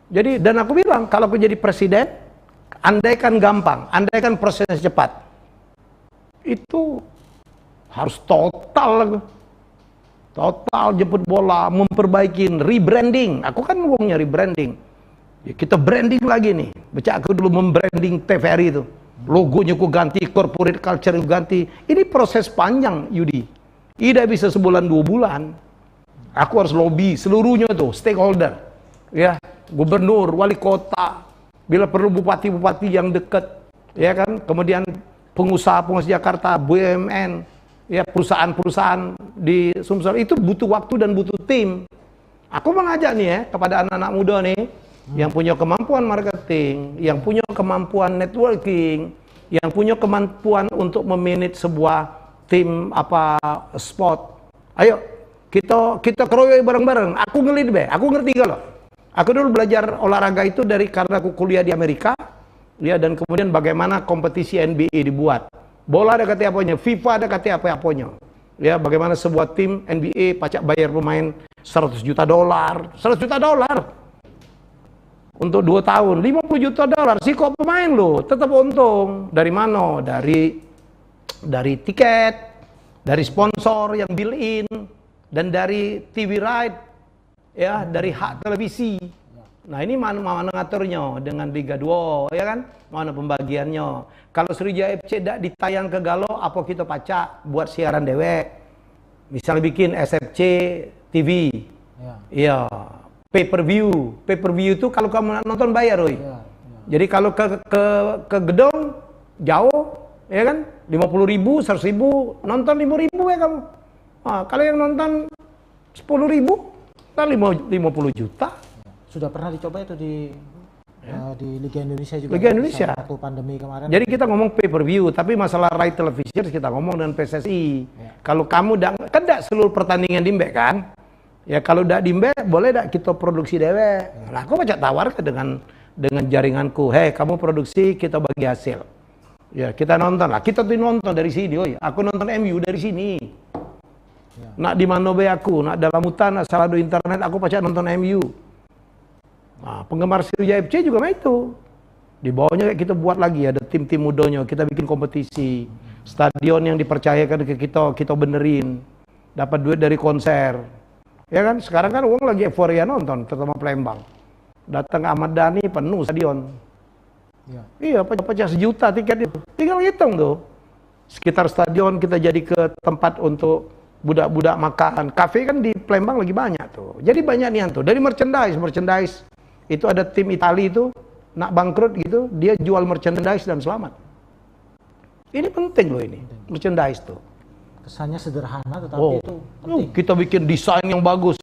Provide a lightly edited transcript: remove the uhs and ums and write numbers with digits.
Jadi, dan aku bilang, kalau aku jadi presiden, andaikan gampang, andaikan prosesnya cepat, itu harus total jemput bola, memperbaikin, rebranding. Aku kan ngomongnya rebranding. Ya, kita branding lagi nih. Baca aku dulu membranding TVRI itu. Logonya ku ganti, corporate culture ku ganti. Ini proses panjang, Yudi. Tidak bisa sebulan 2 bulan. Aku harus lobby seluruhnya tuh, stakeholder. Ya, gubernur, wali kota, bila perlu bupati-bupati yang dekat, ya kan? Kemudian pengusaha-pengusaha Jakarta, BUMN, ya perusahaan-perusahaan di Sumsel, itu butuh waktu dan butuh tim. Aku mengajak nih ya kepada anak-anak muda nih yang punya kemampuan marketing, yang punya kemampuan networking, yang punya kemampuan untuk memanage sebuah tim sport. Ayo kita keroyok bareng-bareng. Aku ngelit be, aku ngerti kalau. Aku dulu belajar olahraga itu karena aku kuliah di Amerika, ya, dan kemudian bagaimana kompetisi NBA dibuat. Bola ada kata apanya, FIFA ada kata apa-apanya. Ya, bagaimana sebuah tim NBA pacak bayar pemain $100 juta. $100 juta untuk 2 tahun, $50 juta. Si kok pemain lo tetap untung. Dari mana? Dari tiket, dari sponsor yang built in, dan dari TV right, ya, dari hak televisi. Nah, ini mana ngaturnya dengan Liga 2, ya kan? Mana pembagiannya? Kalau Sriwijaya FC tidak ditayang ke Galo, apa kita pacak buat siaran dewek? Misal bikin SFC TV, ya, pay per view itu kalau kamu nonton bayar, Roy. Jadi kalau ke gedung jauh, ya kan? 50.000, 100.000, nonton 5.000 ya kamu. Nah, kalau yang nonton 10.000, kan 50 juta. Sudah pernah dicoba itu di Liga Indonesia juga. Liga Indonesia. Waktu pandemi kemarin. Jadi kita ngomong pay per view, tapi masalah right television kita ngomong dengan PSSI. Kalau kamu kan tidak seluruh pertandingan dimbek kan? Ya kalau tidak dimbek, boleh tidak kita produksi dewek? Nah, aku baca tawar dengan jaringanku. Hei, kamu produksi, kita bagi hasil. Ya kita nonton lah. Kita tuh nonton dari sini. Oh, aku nonton MU dari sini. Nak di mana be aku, nak dalam hutan, nak salado internet, aku pacak nonton MU. Nah, penggemar Sriwijaya FC juga mah itu. Di bawahnya kayak kita buat lagi, ada tim-tim mudanya, kita bikin kompetisi. Stadion yang dipercayakan ke kita benerin. Dapat duit dari konser. Ya kan, sekarang kan uang lagi euforia nonton, terutama Palembang. Datang Ahmad Dhani, penuh stadion. Iya, pacak 1 juta tiket itu. Tinggal hitung tuh. Sekitar stadion kita jadi ke tempat untuk budak-budak makan. Kafe kan di Palembang lagi banyak tuh. Jadi banyak nih tuh. Dari merchandise. Itu ada tim Itali itu nak bangkrut gitu, dia jual merchandise dan selamat. Ini penting loh ini, merchandise tuh. Kesannya sederhana tetapi itu penting. Kita bikin desain yang bagus.